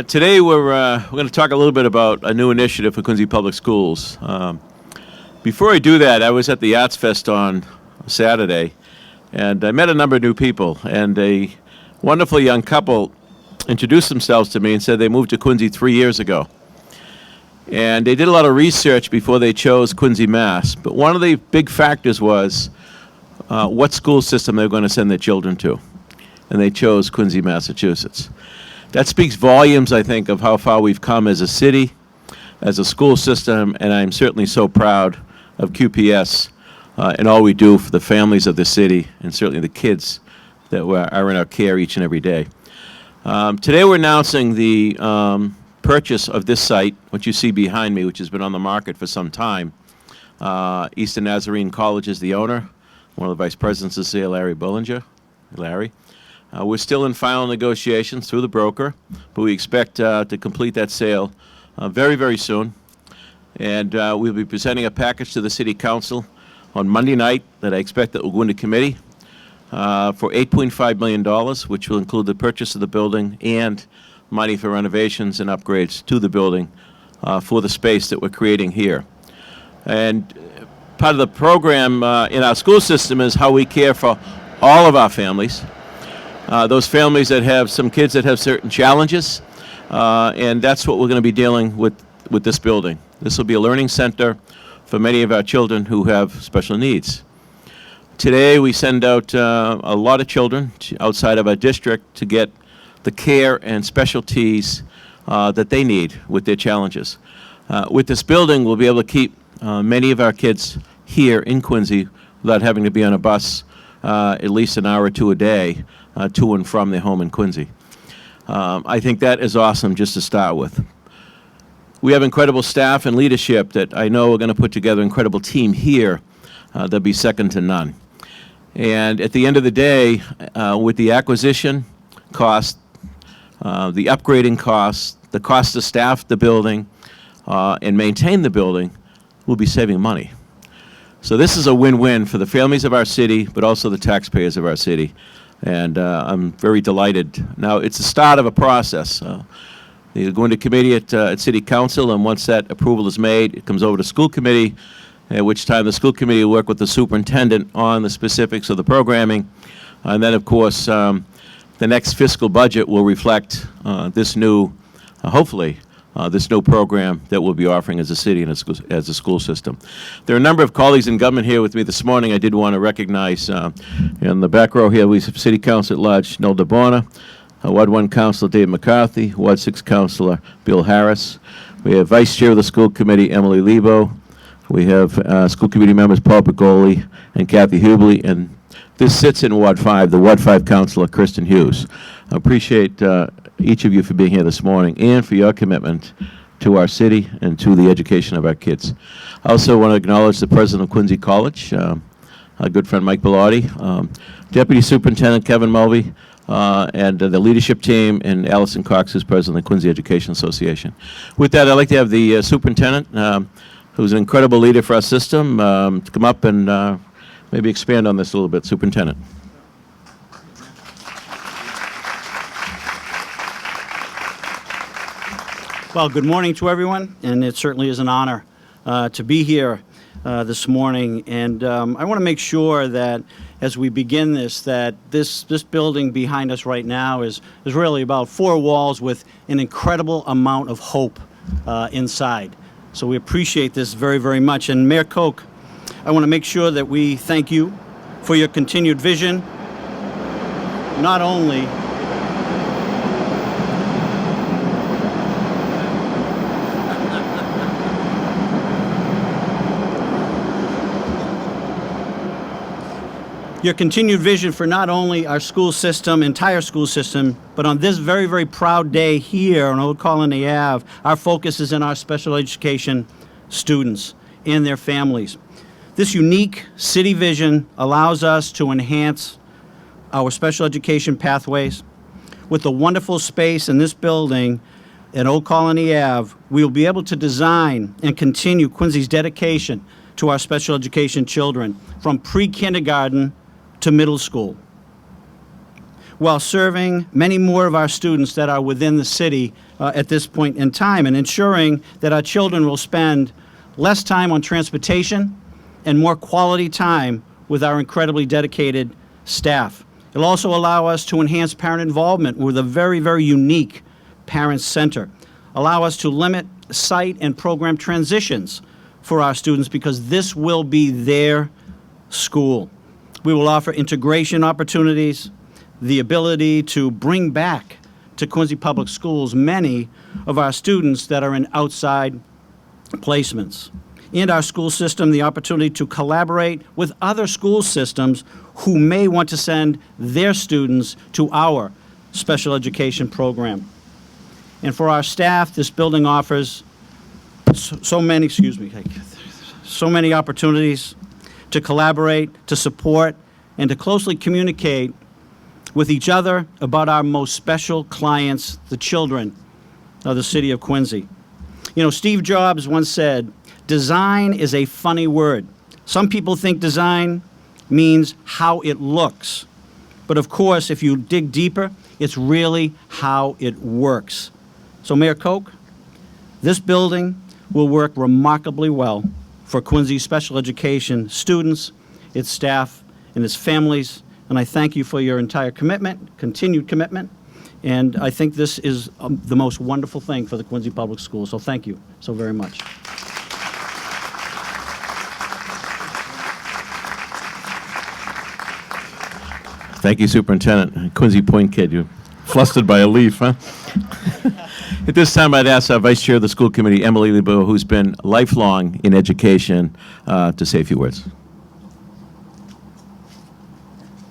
Today we're going to talk a little bit about a new initiative for Quincy Public Schools. Before I do that, I was at the Arts Fest on Saturday, and I met a number of new people, and a wonderful young couple introduced themselves to me and said they moved to Quincy 3 years ago. And they did a lot of research before they chose Quincy, Mass. But one of the big factors was what school system they were going to send their children to. And they chose Quincy, Massachusetts. That speaks volumes, I think, of how far we've come as a city, as a school system, and I'm certainly so proud of QPS and all we do for the families of the city and certainly the kids that are in our care each and every day. Today we're announcing the purchase of this site, what you see behind me, which has been on the market for some time. Eastern Nazarene College is the owner. One of the vice presidents is here, Larry Bullinger. Larry. We're still in final negotiations through the broker, but we expect to complete that sale very, very soon. And we'll be presenting a package to the City Council on Monday night that I expect that will go into committee for $8.5 million, which will include the purchase of the building and money for renovations and upgrades to the building for the space that we're creating here. And part of the program in our school system is how we care for all of our families. Those families that have some kids that have certain challenges, and that's what we're going to be dealing with this building. This will be a learning center for many of our children who have special needs. Today we send out a lot of children outside of our district to get the care and specialties that they need with their challenges. With this building, we'll be able to keep many of our kids here in Quincy without having to be on a bus at least an hour or two a day to and from their home in Quincy. I think that is awesome just to start with. We have incredible staff and leadership that I know are going to put together an incredible team here that'll be second to none. And at the end of the day, with the acquisition cost, the upgrading cost, the cost to staff the building and maintain the building, we'll be saving money. So this is a win-win for the families of our city, but also the taxpayers of our city. And I'm very delighted. Now, it's the start of a process. They go into committee at City Council, and once that approval is made, it comes over to school committee, at which time the school committee will work with the superintendent on the specifics of the programming. And then, of course, the next fiscal budget will reflect this new, hopefully, this new program that we'll be offering as a city and as a school system. There are a number of colleagues in government here with me this morning. I did want to recognize in the back row here, we have City Council at Large Noel DeBona, Ward 1 Councilor Dave McCarthy, Ward 6 Councilor Bill Harris. We have Vice Chair of the School Committee, Emily Lebo. We have School Committee members Paul Pagoli and Kathy Hubley, and this sits in Ward 5, the Ward 5 Councilor Kristen Hughes. I appreciate each of you for being here this morning and for your commitment to our city and to the education of our kids. I also want to acknowledge the president of Quincy College, our good friend Mike Bellotti, Deputy Superintendent Kevin Mulvey, and the leadership team, and Allison Cox, who's president of the Quincy Education Association. With that, I'd like to have the superintendent, who's an incredible leader for our system, to come up and maybe expand on this a little bit. Superintendent. Well, good morning to everyone, and it certainly is an honor to be here this morning. And I want to make sure that as we begin this, that this building behind us right now is really about 4 walls with an incredible amount of hope inside. So we appreciate this very, very much. And Mayor Koch, I want to make sure that we thank you for your continued vision, not only your continued vision for not only our school system, entire school system, but on this very, very proud day here on Old Colony Ave, our focus is in our special education students and their families. This unique city vision allows us to enhance our special education pathways. With the wonderful space in this building at Old Colony Ave, we will be able to design and continue Quincy's dedication to our special education children from pre-kindergarten to middle school. while serving many more of our students that are within the city at this point in time, and ensuring that our children will spend less time on transportation and more quality time with our incredibly dedicated staff. It'll also allow us to enhance parent involvement with a very, very unique parent center, allow us to limit site and program transitions for our students because this will be their school. We will offer integration opportunities, the ability to bring back to Quincy Public Schools many of our students that are in outside placements. And our school system, the opportunity to collaborate with other school systems who may want to send their students to our special education program. And for our staff, this building offers so many opportunities to collaborate, to support, and to closely communicate with each other about our most special clients, the children of the city of Quincy. You know, Steve Jobs once said, "Design is a funny word. Some people think design means how it looks. But of course, if you dig deeper, it's really how it works." So Mayor Koch, this building will work remarkably well for Quincy special education students, its staff, and its families. And I thank you for your entire commitment, continued commitment. And I think this is the most wonderful thing for the Quincy Public Schools. So thank you so very much. Thank you, Superintendent. Quincy Point kid, you're flustered by a leaf, huh? At this time, I'd ask our Vice Chair of the School Committee, Emily Lebow, who's been lifelong in education, to say a few words.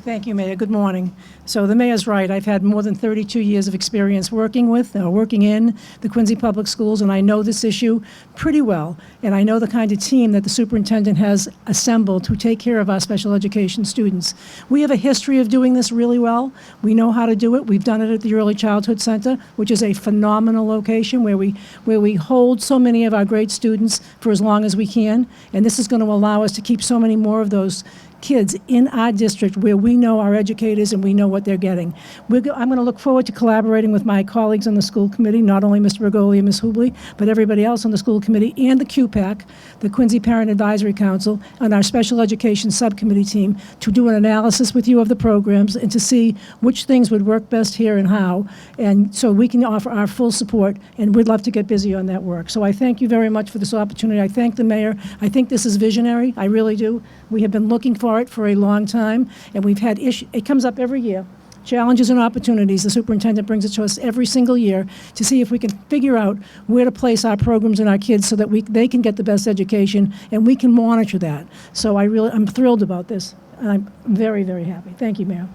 Thank you, Mayor. Good morning. So the mayor's right. I've had more than 32 years of experience working in the Quincy Public Schools, and I know this issue pretty well. And I know the kind of team that the superintendent has assembled to take care of our special education students. We have a history of doing this really well. We know how to do it. We've done it at the Early Childhood Center, which is a phenomenal location where we hold so many of our great students for as long as we can. And this is going to allow us to keep so many more of those kids in our district where we know our educators and we know what they're getting. I'm going to look forward to collaborating with my colleagues on the school committee, not only Mr. Bergoli and Ms. Hubley, but everybody else on the school committee and the QPAC, the Quincy Parent Advisory Council, and our special education subcommittee team to do an analysis with you of the programs and to see which things would work best here and how, and so we can offer our full support, and we'd love to get busy on that work. So I thank you very much for this opportunity. I thank the mayor. I think this is visionary. I really do. We have been looking for it for a long time, and we've had issues. It comes up every year. Challenges and opportunities. The superintendent brings it to us every single year to see if we can figure out where to place our programs and our kids so that they can get the best education, and we can monitor that. So I'm thrilled about this, and I'm very, very happy. Thank you, Mayor.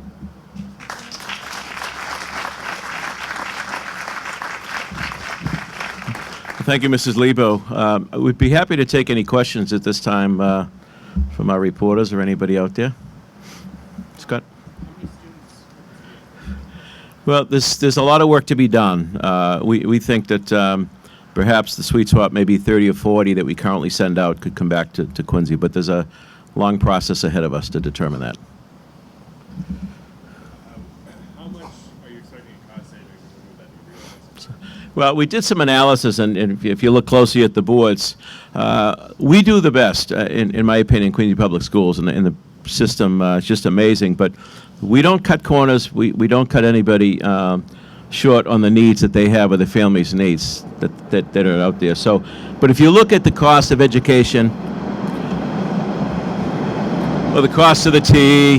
Thank you, Mrs. Lebo. We'd be happy to take any questions at this time from our reporters or anybody out there. Scott? Well, there's a lot of work to be done. We think that perhaps the sweet spot, maybe 30 or 40 that we currently send out could come back to Quincy, but there's a long process ahead of us to determine that. How much are you expecting in cost savings when that be realized? Well, we did some analysis, and if you look closely at the boards, we do the best, in my opinion, Quincy Public Schools, and the system is just amazing. But we don't cut corners. We don't cut anybody short on the needs that they have or the families' needs that are out there. So, but if you look at the cost of education, or the cost of the tea,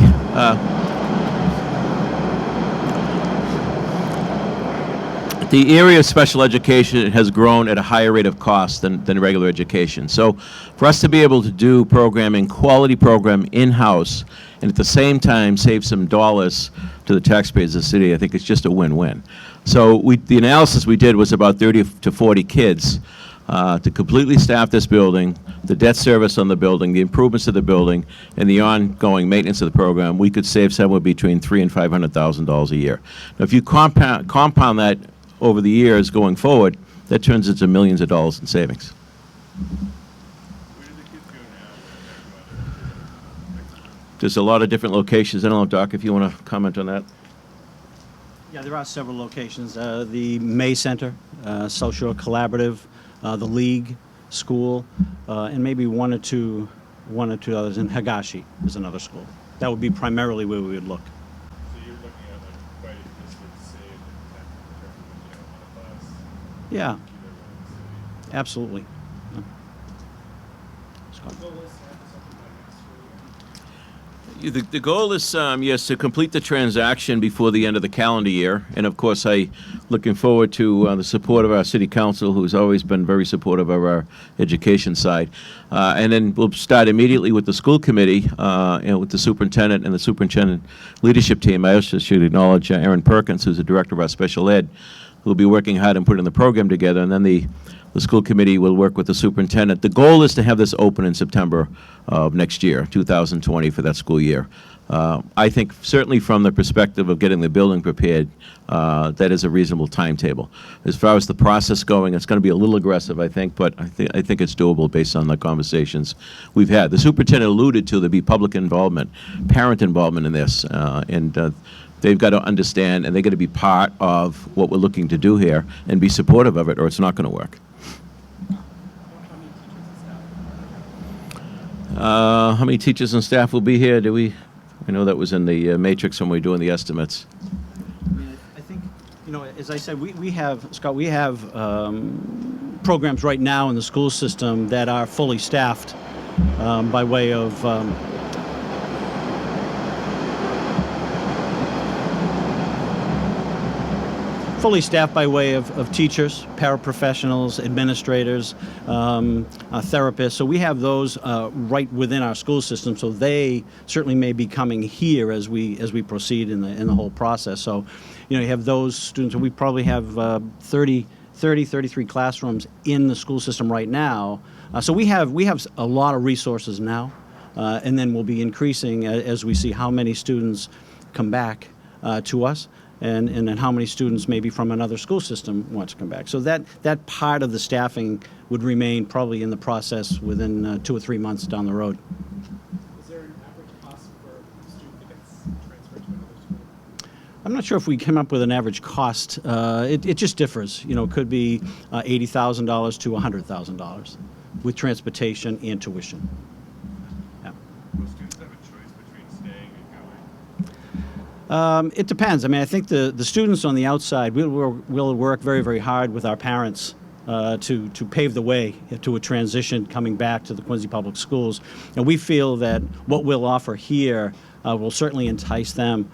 the area of special education has grown at a higher rate of cost than regular education. So for us to be able to do programming, quality program in-house, and at the same time save some dollars to the taxpayers of the city, I think it's just a win-win. So the analysis we did was about 30 to 40 kids to completely staff this building, the debt service on the building, the improvements to the building, and the ongoing maintenance of the program. We could save somewhere between $300,000 and $500,000 a year. Now, if you compound that over the years going forward, that turns into millions of dollars in savings. Where do the kids go now? There's a lot of different locations. I don't know, Doc, if you want to comment on that. Yeah, there are several locations. The May Center, South Shore Collaborative, the League School, and maybe one or two others. And Higashi is another school. That would be primarily where we would look. So you're looking at like quite a distance saved in terms of, on a bus, Yeah, either way in the city. absolutely. Yeah. Scott? The goal is, yes, to complete the transaction before the end of the calendar year. And of course, looking forward to the support of our city council, who's always been very supportive of our education side. And then we'll start immediately with the school committee, with the superintendent and the superintendent leadership team. I also should acknowledge Aaron Perkins, who's the director of our special ed, who'll be working hard and putting the program together. And then the school committee will work with the superintendent. The goal is to have this open in September of next year, 2020, for that school year. I think certainly from the perspective of getting the building prepared, that is a reasonable timetable. As far as the process going, it's going to be a little aggressive, I think, but I think it's doable based on the conversations we've had. The superintendent alluded to there be public involvement, parent involvement in this, and they've got to understand, and they've got to be part of what we're looking to do here and be supportive of it, or it's not going to work. How many teachers and staff will be here? I know that was in the matrix when we were doing the estimates. I think, as I said, we have, Scott, we have programs right now in the school system that are fully staffed by way of teachers, paraprofessionals, administrators, therapists. So we have those right within our school system. So they certainly may be coming here as we proceed in the whole process. So, you have those students. We probably have 33 classrooms in the school system right now. So we have a lot of resources now, and then we'll be increasing as we see how many students come back to us. And then how many students maybe from another school system want to come back. So that part of the staffing would remain probably in the process within 2 or 3 months down the road. Is there an average cost for a student that gets transferred to another school? I'm not sure if we came up with an average cost. It just differs. It could be $80,000 to $100,000 with transportation and tuition. Yeah. Will students have a choice between staying and going? It depends. I mean, I think the students on the outside will work very, very hard with our parents to pave the way to a transition coming back to the Quincy Public Schools. And we feel that what we'll offer here will certainly entice them,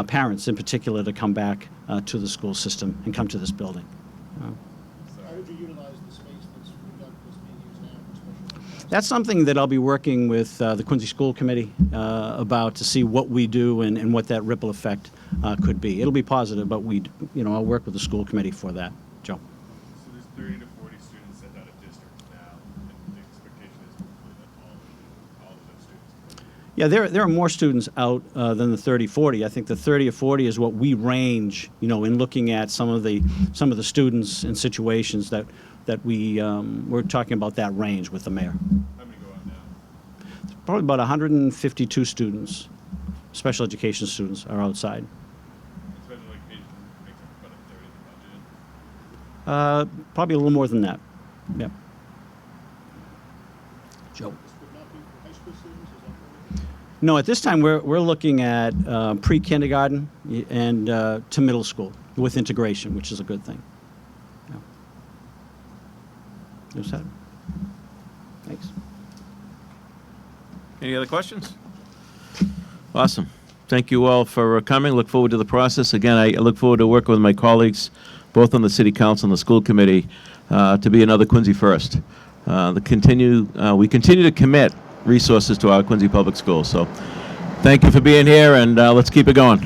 parents in particular, to come back to the school system and come to this building. How would you utilize the space that's freed up that's being used now for special ed? That's something that I'll be working with the Quincy School Committee about to see what we do and what that ripple effect could be. It'll be positive, but I'll work with the school committee for that. Joe. So there's 30 to 40 students sent out of districts now, and the expectation is hopefully that all of those students come. Yeah, there are more students out than the 30, 40. I think the 30 or 40 is what we range, in looking at some of the students and situations that we're talking about that range with the mayor. How many go out now? Probably about 152 students, special education students, are outside. Special education makes up about a third of the budget. Probably a little more than that. Yep. Joe. This would not be for high school students, is that what it is? No, at this time we're looking at pre-kindergarten and to middle school with integration, which is a good thing. Yeah. Is that? Thanks. Any other questions? Awesome. Thank you all for coming. Look forward to the process. Again, I look forward to working with my colleagues, both on the City Council and the School Committee, to be another Quincy first. We continue to commit resources to our Quincy Public Schools. So thank you for being here, and let's keep it going.